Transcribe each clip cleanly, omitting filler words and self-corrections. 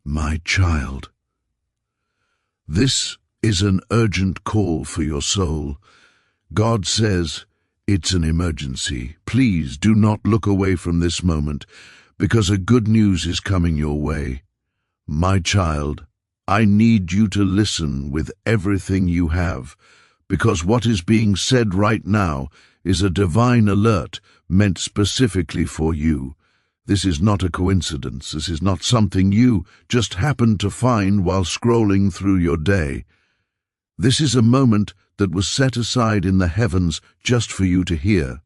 My child, this is an urgent call for your soul. God says it's an emergency. Please do not look away from this moment, because a good news is coming your way. My child, I need you to listen with everything you have, because what is being said right now is a divine alert meant specifically for you. This is not a coincidence. This is not something you just happened to find while scrolling through your day. This is a moment that was set aside in the heavens just for you to hear.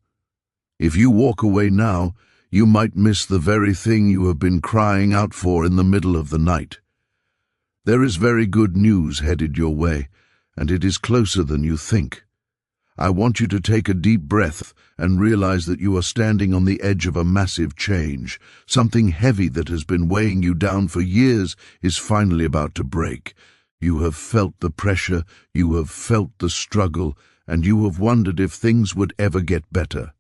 If you walk away now, you might miss the very thing you have been crying out for in the middle of the night. There is very good news headed your way, and it is closer than you think. I want you to take a deep breath and realize that you are standing on the edge of a massive change. Something heavy that has been weighing you down for years is finally about to break. You have felt the pressure, you have felt the struggle, and you have wondered if things would ever get better.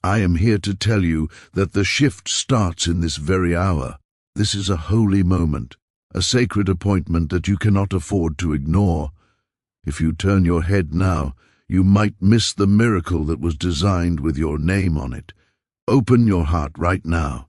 I am here to tell you that the shift starts in this very hour. This is a holy moment, a sacred appointment that you cannot afford to ignore. If you turn your head now, you might miss the miracle that was designed with your name on it. Open your heart right now.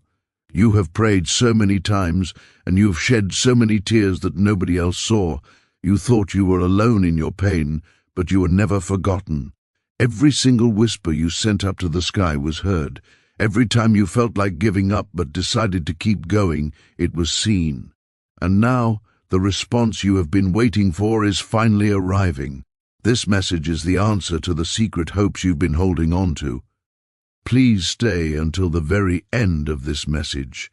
You have prayed so many times, and you have shed so many tears that nobody else saw. You thought you were alone in your pain, but you were never forgotten. Every single whisper you sent up to the sky was heard. Every time you felt like giving up but decided to keep going, it was seen. And now, the response you have been waiting for is finally arriving. This message is the answer to the secret hopes you've been holding on to. Please stay until the very end of this message.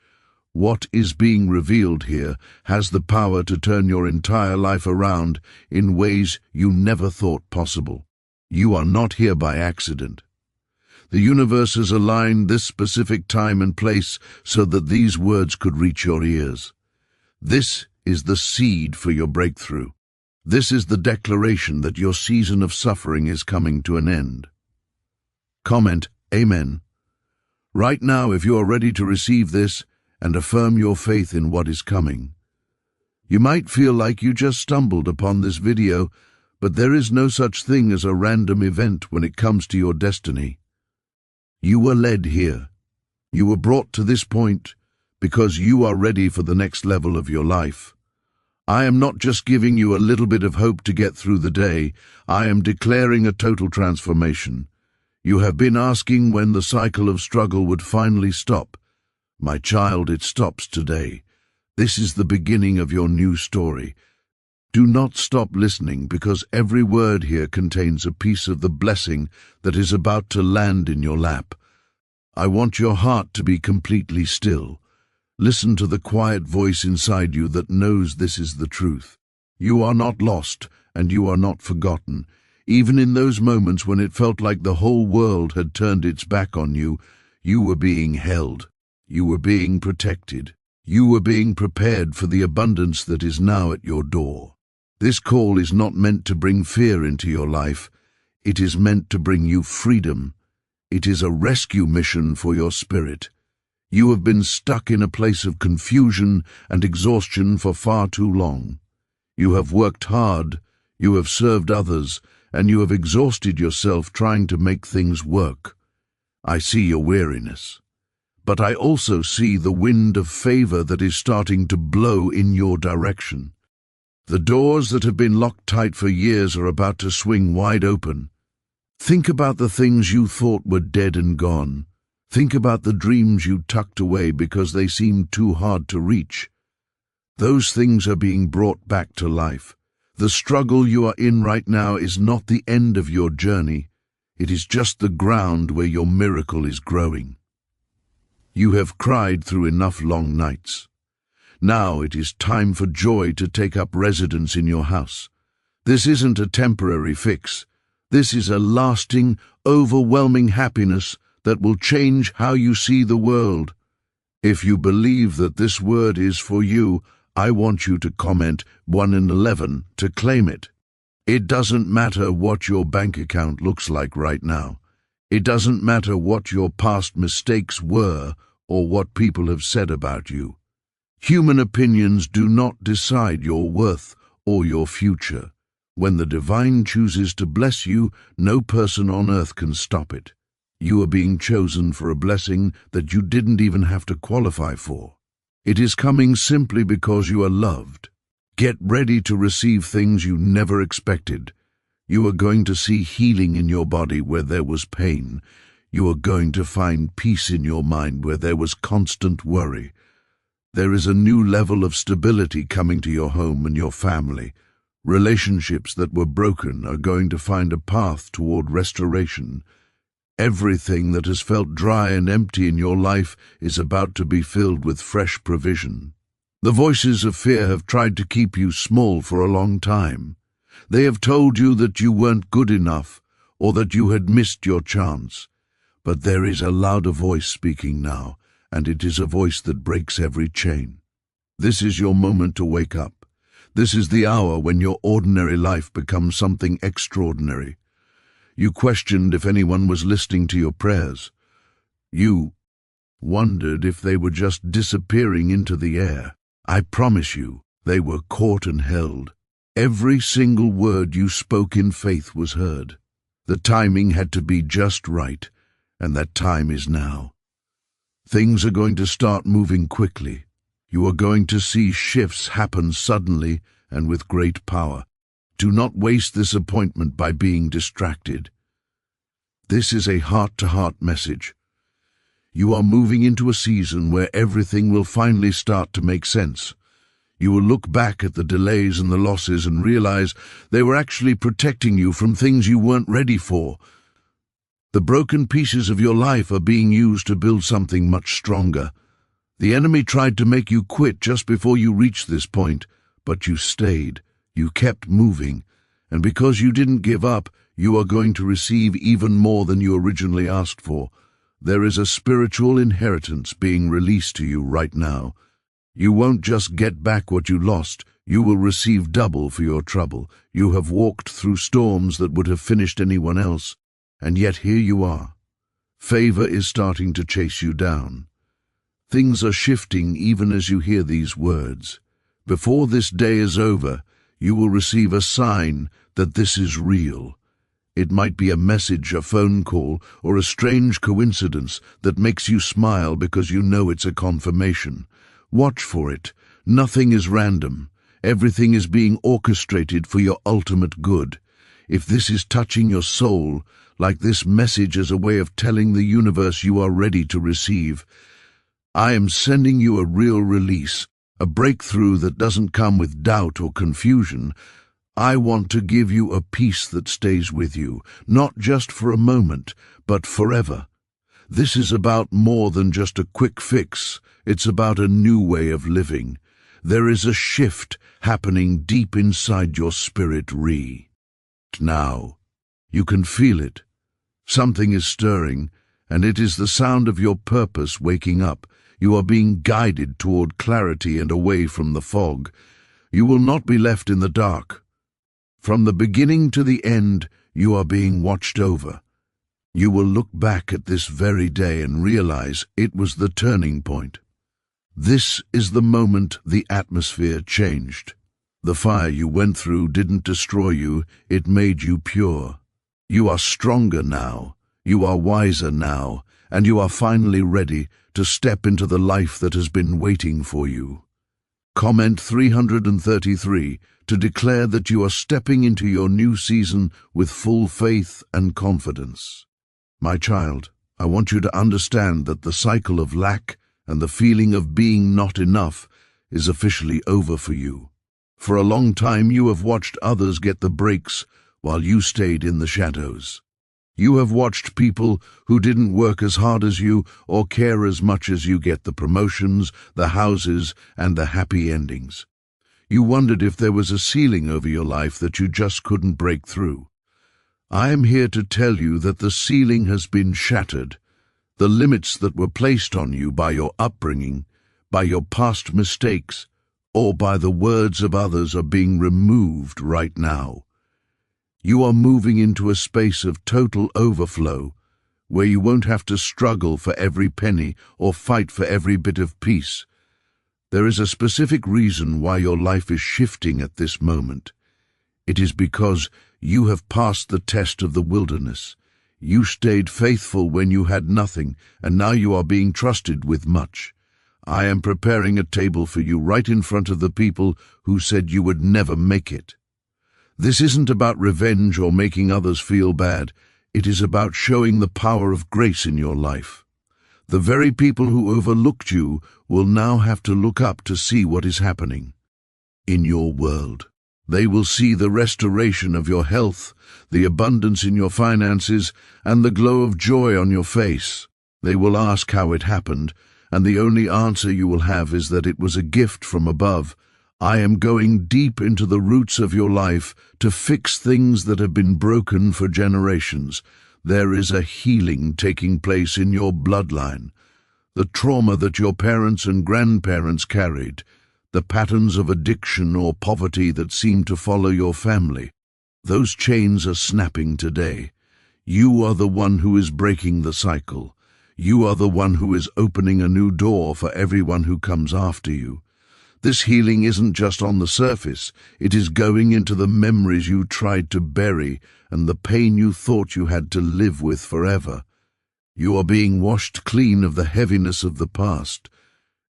What is being revealed here has the power to turn your entire life around in ways you never thought possible. You are not here by accident. The universe has aligned this specific time and place so that these words could reach your ears. This is the seed for your breakthrough. This is the declaration that your season of suffering is coming to an end. Comment, Amen. Right now, if you are ready to receive this and affirm your faith in what is coming. You might feel like you just stumbled upon this video, but there is no such thing as a random event when it comes to your destiny. You were led here. You were brought to this point because you are ready for the next level of your life. I am not just giving you a little bit of hope to get through the day. I am declaring a total transformation. You have been asking when the cycle of struggle would finally stop. My child, it stops today. This is the beginning of your new story. Do not stop listening, because every word here contains a piece of the blessing that is about to land in your lap. I want your heart to be completely still. Listen to the quiet voice inside you that knows this is the truth. You are not lost, and you are not forgotten. Even in those moments when it felt like the whole world had turned its back on you, you were being held. You were being protected. You were being prepared for the abundance that is now at your door. This call is not meant to bring fear into your life. It is meant to bring you freedom. It is a rescue mission for your spirit. You have been stuck in a place of confusion and exhaustion for far too long. You have worked hard, you have served others, and you have exhausted yourself trying to make things work. I see your weariness, but I also see the wind of favor that is starting to blow in your direction. The doors that have been locked tight for years are about to swing wide open. Think about the things you thought were dead and gone. Think about the dreams you tucked away because they seemed too hard to reach. Those things are being brought back to life. The struggle you are in right now is not the end of your journey. It is just the ground where your miracle is growing. You have cried through enough long nights. Now it is time for joy to take up residence in your house. This isn't a temporary fix. This is a lasting, overwhelming happiness that will change how you see the world. If you believe that this word is for you, I want you to comment 1 in 11 to claim it. It doesn't matter what your bank account looks like right now. It doesn't matter what your past mistakes were or what people have said about you. Human opinions do not decide your worth or your future. When the divine chooses to bless you, no person on earth can stop it. You are being chosen for a blessing that you didn't even have to qualify for. It is coming simply because you are loved. Get ready to receive things you never expected. You are going to see healing in your body where there was pain. You are going to find peace in your mind where there was constant worry. There is a new level of stability coming to your home and your family. Relationships that were broken are going to find a path toward restoration. Everything that has felt dry and empty in your life is about to be filled with fresh provision. The voices of fear have tried to keep you small for a long time. They have told you that you weren't good enough or that you had missed your chance. But there is a louder voice speaking now, and it is a voice that breaks every chain. This is your moment to wake up. This is the hour when your ordinary life becomes something extraordinary. You questioned if anyone was listening to your prayers. You wondered if they were just disappearing into the air. I promise you, they were caught and held. Every single word you spoke in faith was heard. The timing had to be just right, and that time is now. Things are going to start moving quickly. You are going to see shifts happen suddenly and with great power. Do not waste this appointment by being distracted. This is a heart-to-heart message. You are moving into a season where everything will finally start to make sense. You will look back at the delays and the losses and realize they were actually protecting you from things you weren't ready for. The broken pieces of your life are being used to build something much stronger. The enemy tried to make you quit just before you reached this point, but you stayed. You kept moving, and because you didn't give up, you are going to receive even more than you originally asked for. There is a spiritual inheritance being released to you right now. You won't just get back what you lost, you will receive double for your trouble. You have walked through storms that would have finished anyone else, and yet here you are. Favor is starting to chase you down. Things are shifting even as you hear these words. Before this day is over, you will receive a sign that this is real. It might be a message, a phone call, or a strange coincidence that makes you smile because you know it's a confirmation. Watch for it. Nothing is random. Everything is being orchestrated for your ultimate good. If this is touching your soul, like this message as a way of telling the universe you are ready to receive, I am sending you a real release, a breakthrough that doesn't come with doubt or confusion. I want to give you a peace that stays with you, not just for a moment, but forever. This is about more than just a quick fix. It's about a new way of living. There is a shift happening deep inside your spirit. Now, you can feel it. Something is stirring, and it is the sound of your purpose waking up. You are being guided toward clarity and away from the fog. You will not be left in the dark. From the beginning to the end, you are being watched over. You will look back at this very day and realize it was the turning point. This is the moment the atmosphere changed. The fire you went through didn't destroy you, it made you pure. You are stronger now, you are wiser now, and you are finally ready to step into the life that has been waiting for you. Comment 333 to declare that you are stepping into your new season with full faith and confidence. My child, I want you to understand that the cycle of lack and the feeling of being not enough is officially over for you. For a long time you have watched others get the breaks while you stayed in the shadows. You have watched people who didn't work as hard as you or care as much as you get the promotions, the houses, and the happy endings. You wondered if there was a ceiling over your life that you just couldn't break through. I am here to tell you that the ceiling has been shattered. The limits that were placed on you by your upbringing, by your past mistakes, or by the words of others are being removed right now. You are moving into a space of total overflow, where you won't have to struggle for every penny or fight for every bit of peace. There is a specific reason why your life is shifting at this moment. It is because you have passed the test of the wilderness. You stayed faithful when you had nothing, and now you are being trusted with much. I am preparing a table for you right in front of the people who said you would never make it. This isn't about revenge or making others feel bad. It is about showing the power of grace in your life. The very people who overlooked you will now have to look up to see what is happening in your world. They will see the restoration of your health, the abundance in your finances, and the glow of joy on your face. They will ask how it happened, and the only answer you will have is that it was a gift from above. I am going deep into the roots of your life to fix things that have been broken for generations. There is a healing taking place in your bloodline. The trauma that your parents and grandparents carried, the patterns of addiction or poverty that seem to follow your family, those chains are snapping today. You are the one who is breaking the cycle. You are the one who is opening a new door for everyone who comes after you. This healing isn't just on the surface. It is going into the memories you tried to bury and the pain you thought you had to live with forever. You are being washed clean of the heaviness of the past.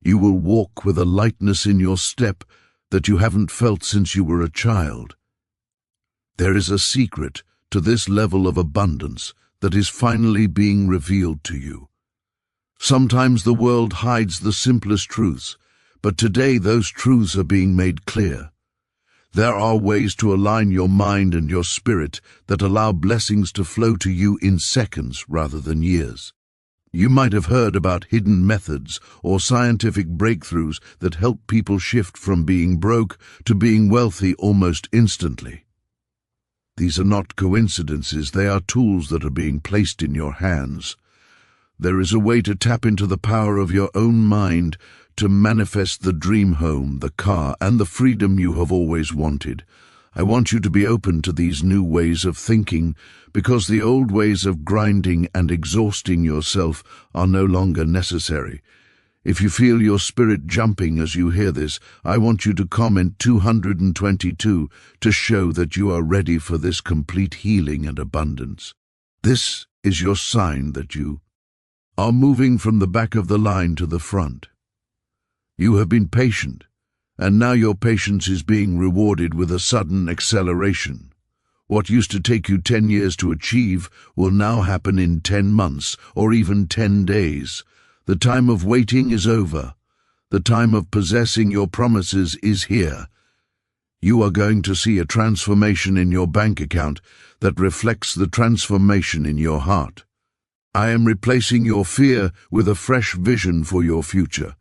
You will walk with a lightness in your step that you haven't felt since you were a child. There is a secret to this level of abundance that is finally being revealed to you. Sometimes the world hides the simplest truths, but today those truths are being made clear. There are ways to align your mind and your spirit that allow blessings to flow to you in seconds rather than years. You might have heard about hidden methods or scientific breakthroughs that help people shift from being broke to being wealthy almost instantly. These are not coincidences, they are tools that are being placed in your hands. There is a way to tap into the power of your own mind to manifest the dream home, the car, and the freedom you have always wanted. I want you to be open to these new ways of thinking, because the old ways of grinding and exhausting yourself are no longer necessary. If you feel your spirit jumping as you hear this, I want you to comment 222 to show that you are ready for this complete healing and abundance. This is your sign that you are moving from the back of the line to the front. You have been patient, and now your patience is being rewarded with a sudden acceleration. What used to take you 10 years to achieve will now happen in 10 months or even 10 days. The time of waiting is over. The time of possessing your promises is here. You are going to see a transformation in your bank account that reflects the transformation in your heart. I am replacing your fear with a fresh vision for your future.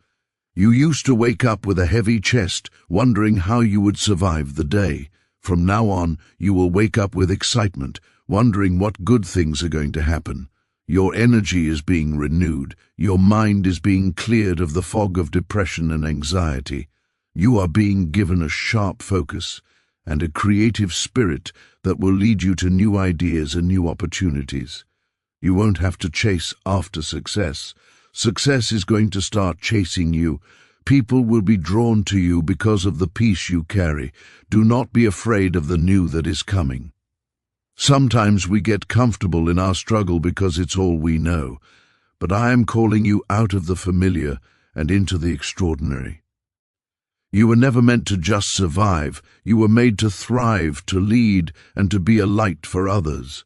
You used to wake up with a heavy chest, wondering how you would survive the day. From now on, you will wake up with excitement, wondering what good things are going to happen. Your energy is being renewed. Your mind is being cleared of the fog of depression and anxiety. You are being given a sharp focus and a creative spirit that will lead you to new ideas and new opportunities. You won't have to chase after success. Success is going to start chasing you. People will be drawn to you because of the peace you carry. Do not be afraid of the new that is coming. Sometimes we get comfortable in our struggle because it's all we know, but I am calling you out of the familiar and into the extraordinary. You were never meant to just survive. You were made to thrive, to lead, and to be a light for others.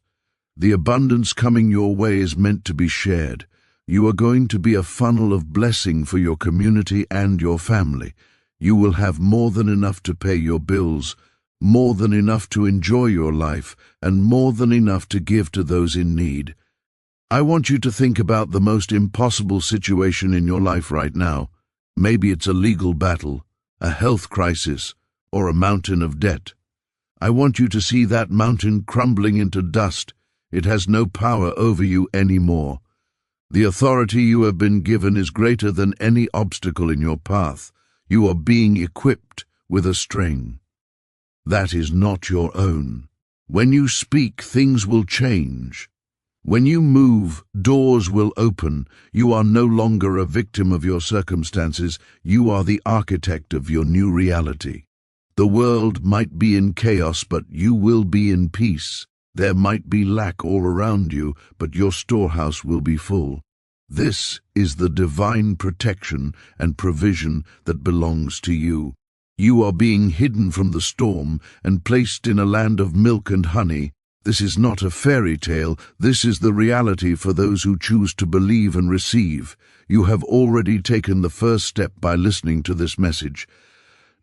The abundance coming your way is meant to be shared. You are going to be a funnel of blessing for your community and your family. You will have more than enough to pay your bills, more than enough to enjoy your life, and more than enough to give to those in need. I want you to think about the most impossible situation in your life right now. Maybe it's a legal battle, a health crisis, or a mountain of debt. I want you to see that mountain crumbling into dust. It has no power over you anymore. The authority you have been given is greater than any obstacle in your path. You are being equipped with a string that is not your own. When you speak, things will change. When you move, doors will open. You are no longer a victim of your circumstances. You are the architect of your new reality. The world might be in chaos, but you will be in peace. There might be lack all around you, but your storehouse will be full. This is the divine protection and provision that belongs to you. You are being hidden from the storm and placed in a land of milk and honey. This is not a fairy tale. This is the reality for those who choose to believe and receive. You have already taken the first step by listening to this message.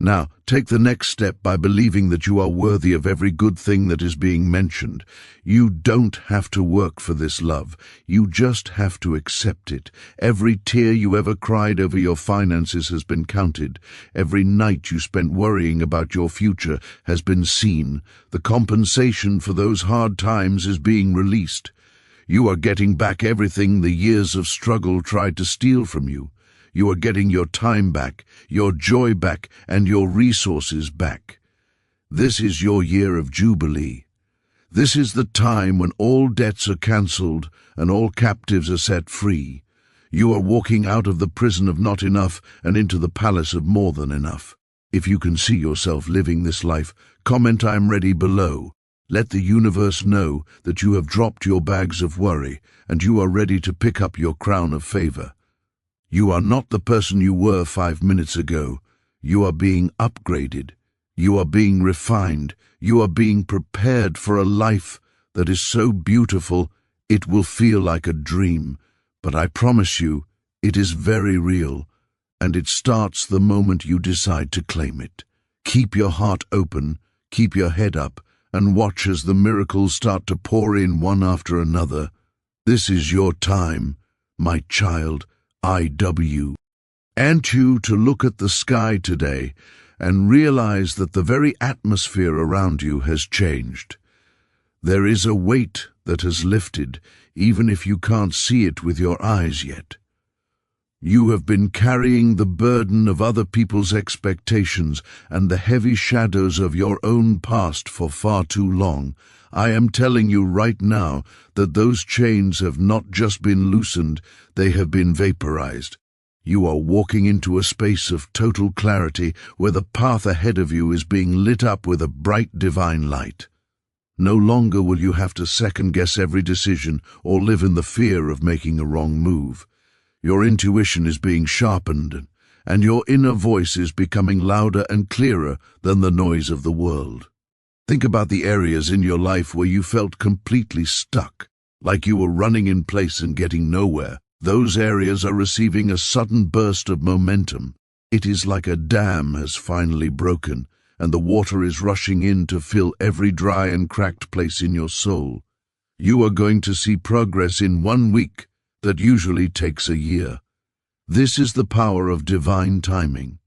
Now, take the next step by believing that you are worthy of every good thing that is being mentioned. You don't have to work for this love. You just have to accept it. Every tear you ever cried over your finances has been counted. Every night you spent worrying about your future has been seen. The compensation for those hard times is being released. You are getting back everything the years of struggle tried to steal from you. You are getting your time back, your joy back, and your resources back. This is your year of Jubilee. This is the time when all debts are cancelled and all captives are set free. You are walking out of the prison of not enough and into the palace of more than enough. If you can see yourself living this life, comment "I am ready" below. Let the universe know that you have dropped your bags of worry and you are ready to pick up your crown of favor. You are not the person you were 5 minutes ago. You are being upgraded. You are being refined. You are being prepared for a life that is so beautiful it will feel like a dream. But I promise you, it is very real, and it starts the moment you decide to claim it. Keep your heart open, keep your head up, and watch as the miracles start to pour in one after another. This is your time, my child. I want you to look at the sky today and realize that the very atmosphere around you has changed. There is a weight that has lifted, even if you can't see it with your eyes yet. You have been carrying the burden of other people's expectations and the heavy shadows of your own past for far too long. I am telling you right now that those chains have not just been loosened, they have been vaporized. You are walking into a space of total clarity where the path ahead of you is being lit up with a bright divine light. No longer will you have to second-guess every decision or live in the fear of making a wrong move. Your intuition is being sharpened, and your inner voice is becoming louder and clearer than the noise of the world. Think about the areas in your life where you felt completely stuck, like you were running in place and getting nowhere. Those areas are receiving a sudden burst of momentum. It is like a dam has finally broken, and the water is rushing in to fill every dry and cracked place in your soul. You are going to see progress in 1 week that usually takes a year. This is the power of divine timing.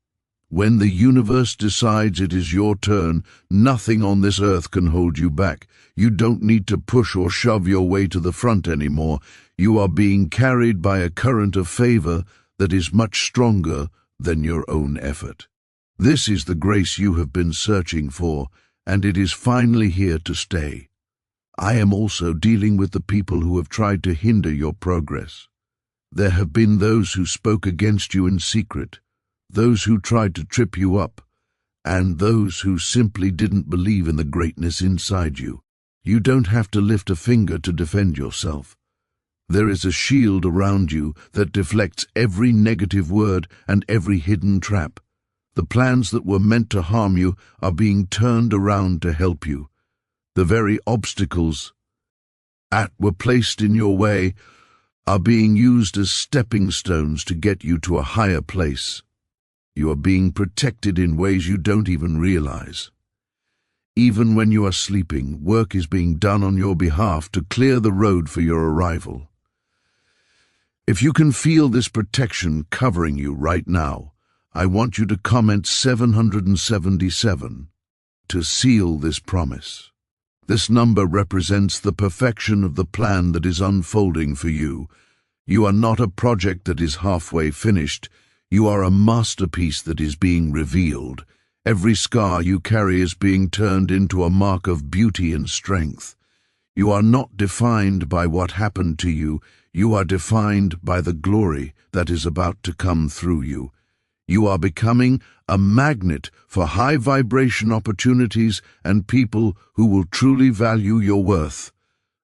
When the universe decides it is your turn, nothing on this earth can hold you back. You don't need to push or shove your way to the front anymore. You are being carried by a current of favor that is much stronger than your own effort. This is the grace you have been searching for, and it is finally here to stay. I am also dealing with the people who have tried to hinder your progress. There have been those who spoke against you in secret, those who tried to trip you up, and those who simply didn't believe in the greatness inside you. You don't have to lift a finger to defend yourself. There is a shield around you that deflects every negative word and every hidden trap. The plans that were meant to harm you are being turned around to help you. The very obstacles that were placed in your way are being used as stepping stones to get you to a higher place. You are being protected in ways you don't even realize. Even when you are sleeping, work is being done on your behalf to clear the road for your arrival. If you can feel this protection covering you right now, I want you to comment 777 to seal this promise. This number represents the perfection of the plan that is unfolding for you. You are not a project that is halfway finished. You are a masterpiece that is being revealed. Every scar you carry is being turned into a mark of beauty and strength. You are not defined by what happened to you. You are defined by the glory that is about to come through you. You are becoming a magnet for high-vibration opportunities and people who will truly value your worth.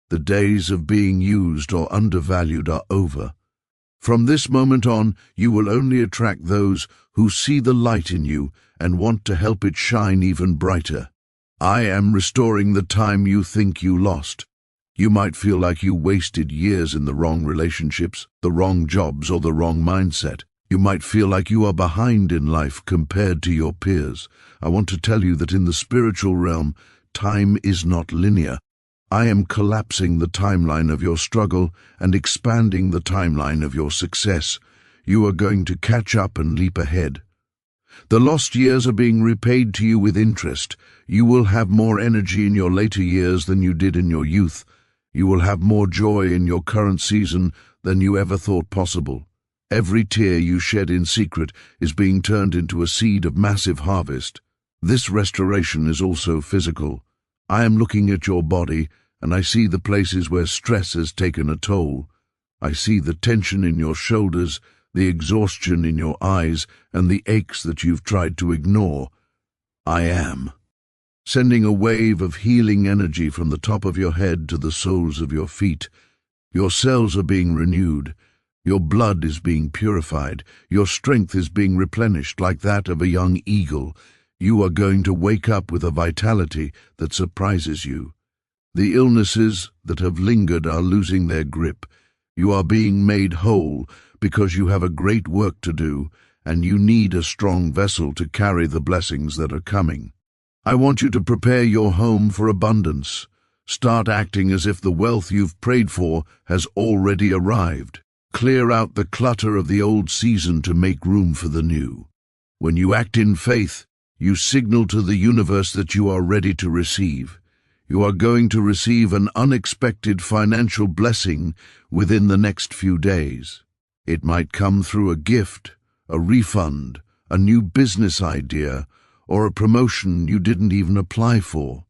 The days of being used or undervalued are over. From this moment on, you will only attract those who see the light in you and want to help it shine even brighter. I am restoring the time you think you lost. You might feel like you wasted years in the wrong relationships, the wrong jobs, or the wrong mindset. You might feel like you are behind in life compared to your peers. I want to tell you that in the spiritual realm, time is not linear. I am collapsing the timeline of your struggle and expanding the timeline of your success. You are going to catch up and leap ahead. The lost years are being repaid to you with interest. You will have more energy in your later years than you did in your youth. You will have more joy in your current season than you ever thought possible. Every tear you shed in secret is being turned into a seed of massive harvest. This restoration is also physical. I am looking at your body, and I see the places where stress has taken a toll. I see the tension in your shoulders, the exhaustion in your eyes, and the aches that you've tried to ignore. I am sending a wave of healing energy from the top of your head to the soles of your feet. Your cells are being renewed. Your blood is being purified. Your strength is being replenished like that of a young eagle. You are going to wake up with a vitality that surprises you. The illnesses that have lingered are losing their grip. You are being made whole because you have a great work to do, and you need a strong vessel to carry the blessings that are coming. I want you to prepare your home for abundance. Start acting as if the wealth you've prayed for has already arrived. Clear out the clutter of the old season to make room for the new. When you act in faith, you signal to the universe that you are ready to receive. You are going to receive an unexpected financial blessing within the next few days. It might come through a gift, a refund, a new business idea, or a promotion you didn't even apply for.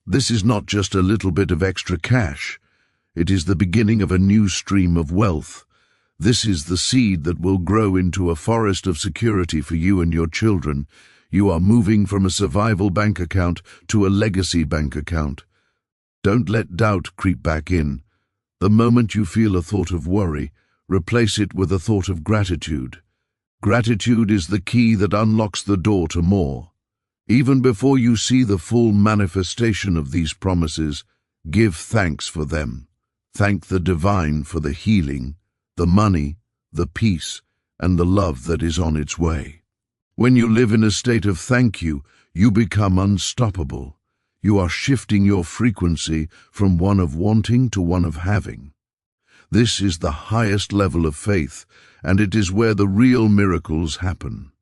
This is not just a little bit of extra cash. It is the beginning of a new stream of wealth. This is the seed that will grow into a forest of security for you and your children. You are moving from a survival bank account to a legacy bank account. Don't let doubt creep back in. The moment you feel a thought of worry, replace it with a thought of gratitude. Gratitude is the key that unlocks the door to more. Even before you see the full manifestation of these promises, give thanks for them. Thank the divine for the healing, the money, the peace, and the love that is on its way. When you live in a state of thank you, you become unstoppable. You are shifting your frequency from one of wanting to one of having. This is the highest level of faith, and it is where the real miracles happen.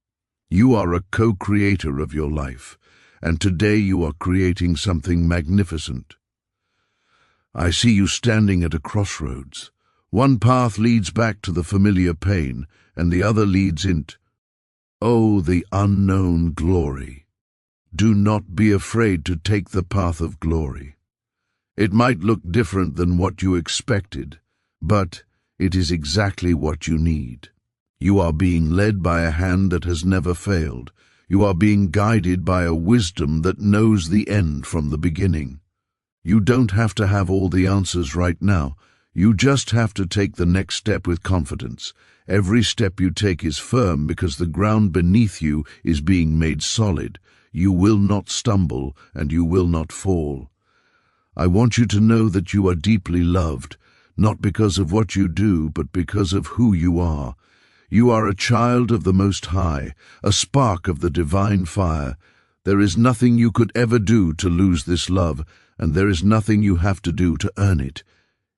You are a co-creator of your life, and today you are creating something magnificent. I see you standing at a crossroads. One path leads back to the familiar pain, and the other leads into the unknown glory. Do not be afraid to take the path of glory. It might look different than what you expected, but it is exactly what you need. You are being led by a hand that has never failed. You are being guided by a wisdom that knows the end from the beginning. You don't have to have all the answers right now. You just have to take the next step with confidence. Every step you take is firm because the ground beneath you is being made solid. You will not stumble and you will not fall. I want you to know that you are deeply loved, not because of what you do, but because of who you are. You are a child of the Most High, a spark of the divine fire. There is nothing you could ever do to lose this love, and there is nothing you have to do to earn it.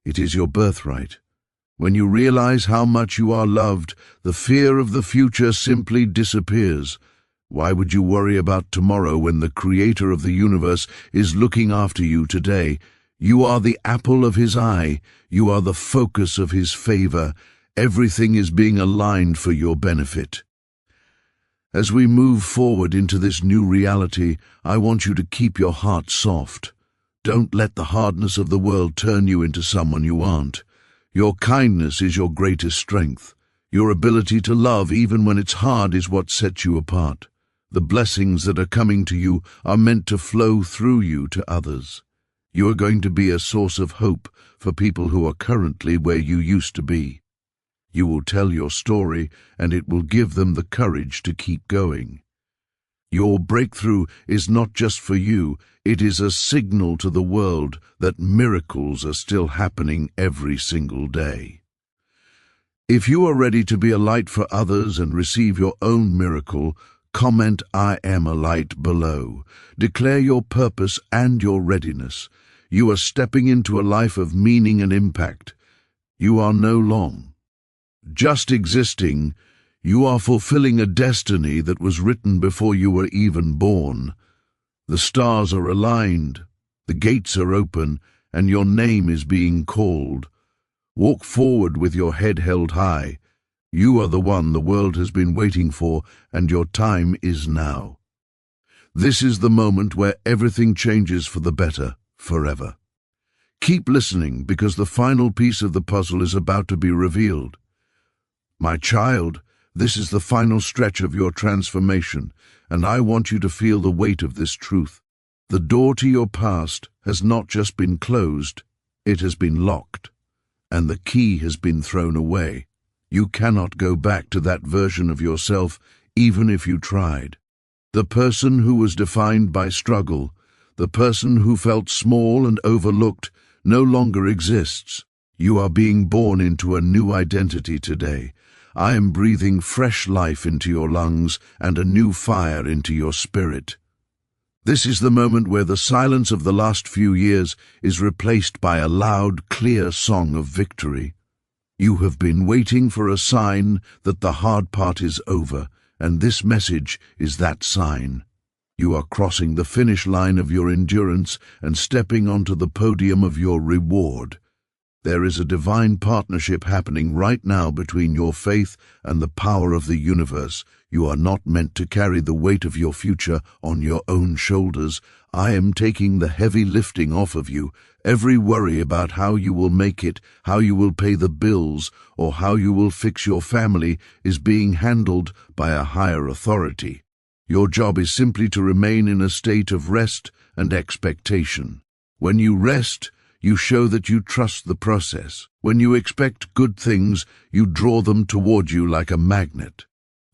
It is your birthright. When you realize how much you are loved, the fear of the future simply disappears. Why would you worry about tomorrow when the Creator of the universe is looking after you today? You are the apple of His eye. You are the focus of His favor. Everything is being aligned for your benefit. As we move forward into this new reality, I want you to keep your heart soft. Don't let the hardness of the world turn you into someone you aren't. Your kindness is your greatest strength. Your ability to love even when it's hard is what sets you apart. The blessings that are coming to you are meant to flow through you to others. You are going to be a source of hope for people who are currently where you used to be. You will tell your story, and it will give them the courage to keep going. Your breakthrough is not just for you, it is a signal to the world that miracles are still happening every single day. If you are ready to be a light for others and receive your own miracle, comment "I am a light" below. Declare your purpose and your readiness. You are stepping into a life of meaning and impact. You are no longer just existing. You are fulfilling a destiny that was written before you were even born. The stars are aligned, the gates are open, and your name is being called. Walk forward with your head held high. You are the one the world has been waiting for, and your time is now. This is the moment where everything changes for the better, forever. Keep listening, because the final piece of the puzzle is about to be revealed. My child, this is the final stretch of your transformation, and I want you to feel the weight of this truth. The door to your past has not just been closed, it has been locked, and the key has been thrown away. You cannot go back to that version of yourself, even if you tried. The person who was defined by struggle, the person who felt small and overlooked, no longer exists. You are being born into a new identity today. I am breathing fresh life into your lungs and a new fire into your spirit. This is the moment where the silence of the last few years is replaced by a loud, clear song of victory. You have been waiting for a sign that the hard part is over, and this message is that sign. You are crossing the finish line of your endurance and stepping onto the podium of your reward. There is a divine partnership happening right now between your faith and the power of the universe. You are not meant to carry the weight of your future on your own shoulders. I am taking the heavy lifting off of you. Every worry about how you will make it, how you will pay the bills, or how you will fix your family is being handled by a higher authority. Your job is simply to remain in a state of rest and expectation. When you rest, you show that you trust the process. When you expect good things, you draw them toward you like a magnet.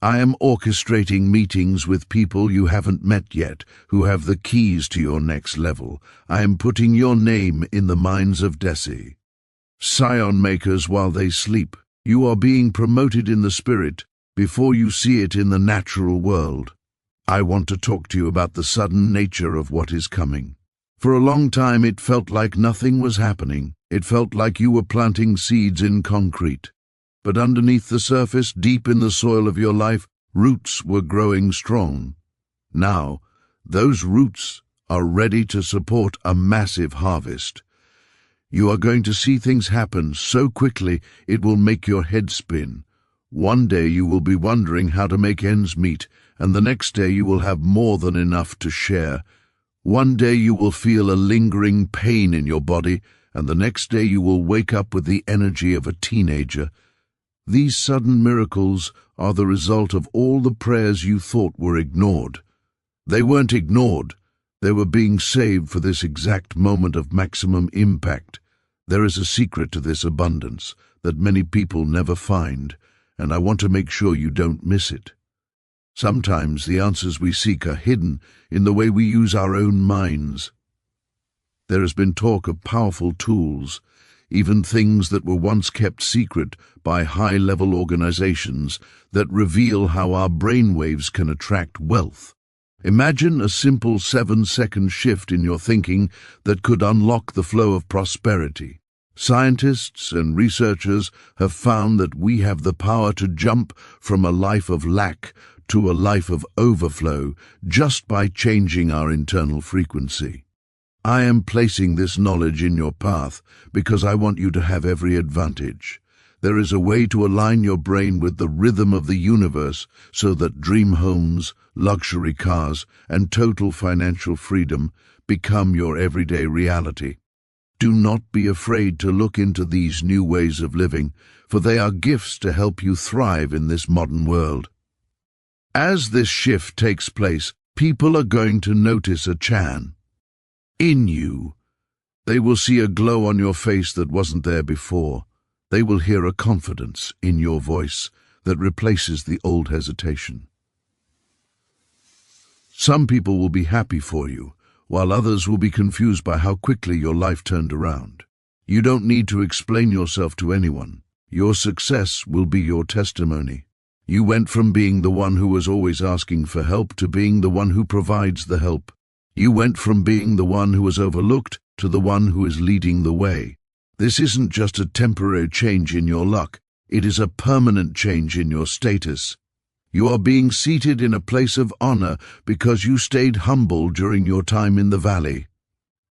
I am orchestrating meetings with people you haven't met yet, who have the keys to your next level. I am putting your name in the minds of Desi. Scion makers while they sleep. You are being promoted in the spirit before you see it in the natural world. I want to talk to you about the sudden nature of what is coming. For a long time it felt like nothing was happening. It felt like you were planting seeds in concrete. But underneath the surface, deep in the soil of your life, roots were growing strong. Now, those roots are ready to support a massive harvest. You are going to see things happen so quickly it will make your head spin. One day you will be wondering how to make ends meet, and the next day you will have more than enough to share. One day you will feel a lingering pain in your body, and the next day you will wake up with the energy of a teenager. These sudden miracles are the result of all the prayers you thought were ignored. They weren't ignored. They were being saved for this exact moment of maximum impact. There is a secret to this abundance that many people never find, and I want to make sure you don't miss it. Sometimes the answers we seek are hidden in the way we use our own minds. There has been talk of powerful tools, even things that were once kept secret by high-level organizations, that reveal how our brainwaves can attract wealth. Imagine a simple 7-second shift in your thinking that could unlock the flow of prosperity. Scientists and researchers have found that we have the power to jump from a life of lack to a life of overflow just by changing our internal frequency. I am placing this knowledge in your path because I want you to have every advantage. There is a way to align your brain with the rhythm of the universe so that dream homes, luxury cars, and total financial freedom become your everyday reality. Do not be afraid to look into these new ways of living, for they are gifts to help you thrive in this modern world. As this shift takes place, people are going to notice a Chan in you. They will see a glow on your face that wasn't there before. They will hear a confidence in your voice that replaces the old hesitation. Some people will be happy for you, while others will be confused by how quickly your life turned around. You don't need to explain yourself to anyone. Your success will be your testimony. You went from being the one who was always asking for help to being the one who provides the help. You went from being the one who was overlooked to the one who is leading the way. This isn't just a temporary change in your luck, it is a permanent change in your status. You are being seated in a place of honor because you stayed humble during your time in the valley.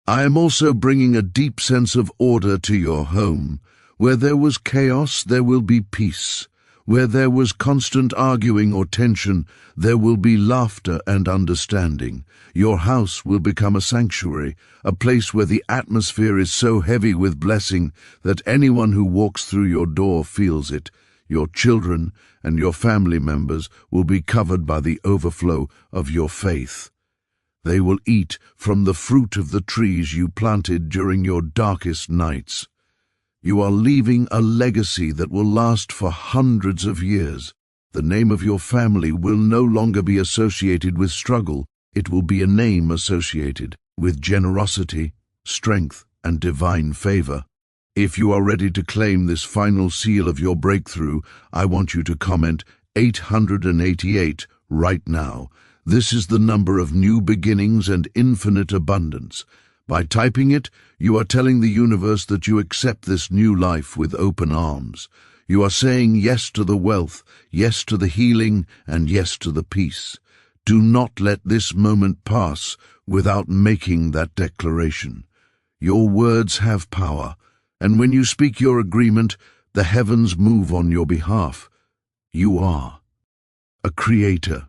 I am also bringing a deep sense of order to your home. Where there was chaos, there will be peace. Where there was constant arguing or tension, there will be laughter and understanding. Your house will become a sanctuary, a place where the atmosphere is so heavy with blessing that anyone who walks through your door feels it. Your children and your family members will be covered by the overflow of your faith. They will eat from the fruit of the trees you planted during your darkest nights. You are leaving a legacy that will last for hundreds of years. The name of your family will no longer be associated with struggle. It will be a name associated with generosity, strength, and divine favor. If you are ready to claim this final seal of your breakthrough, I want you to comment 888 right now. This is the number of new beginnings and infinite abundance. By typing it, you are telling the universe that you accept this new life with open arms. You are saying yes to the wealth, yes to the healing, and yes to the peace. Do not let this moment pass without making that declaration. Your words have power, and when you speak your agreement, the heavens move on your behalf. You are a creator,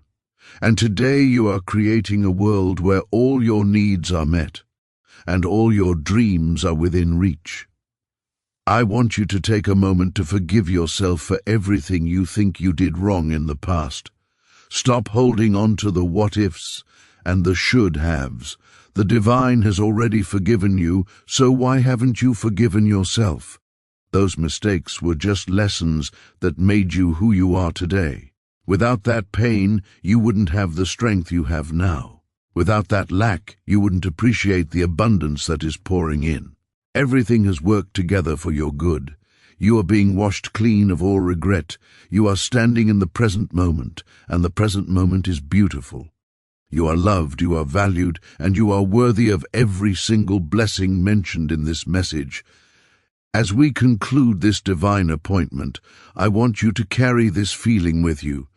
and today you are creating a world where all your needs are met, and all your dreams are within reach. I want you to take a moment to forgive yourself for everything you think you did wrong in the past. Stop holding on to the what-ifs and the should-haves. The divine has already forgiven you, so why haven't you forgiven yourself? Those mistakes were just lessons that made you who you are today. Without that pain, you wouldn't have the strength you have now. Without that lack, you wouldn't appreciate the abundance that is pouring in. Everything has worked together for your good. You are being washed clean of all regret. You are standing in the present moment, and the present moment is beautiful. You are loved, you are valued, and you are worthy of every single blessing mentioned in this message. As we conclude this divine appointment, I want you to carry this feeling with you.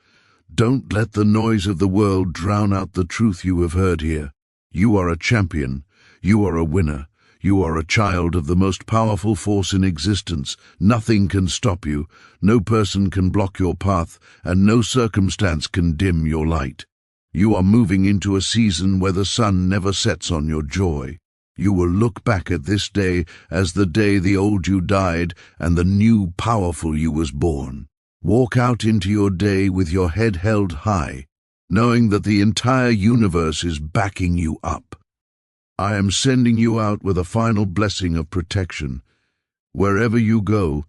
Don't let the noise of the world drown out the truth you have heard here. You are a champion. You are a winner. You are a child of the most powerful force in existence. Nothing can stop you. No person can block your path, and no circumstance can dim your light. You are moving into a season where the sun never sets on your joy. You will look back at this day as the day the old you died and the new powerful you was born. Walk out into your day with your head held high, knowing that the entire universe is backing you up. I am sending you out with a final blessing of protection. Wherever you go,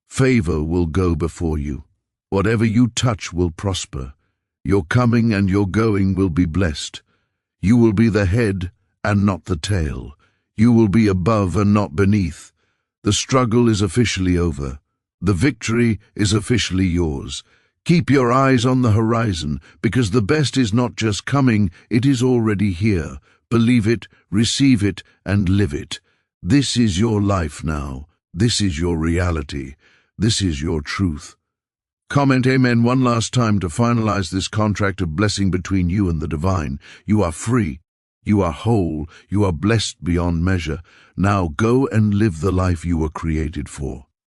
favor will go before you. Whatever you touch will prosper. Your coming and your going will be blessed. You will be the head and not the tail. You will be above and not beneath. The struggle is officially over. The victory is officially yours. Keep your eyes on the horizon, because the best is not just coming, it is already here. Believe it, receive it, and live it. This is your life now. This is your reality. This is your truth. Comment Amen one last time to finalize this contract of blessing between you and the divine. You are free. You are whole. You are blessed beyond measure. Now go and live the life you were created for.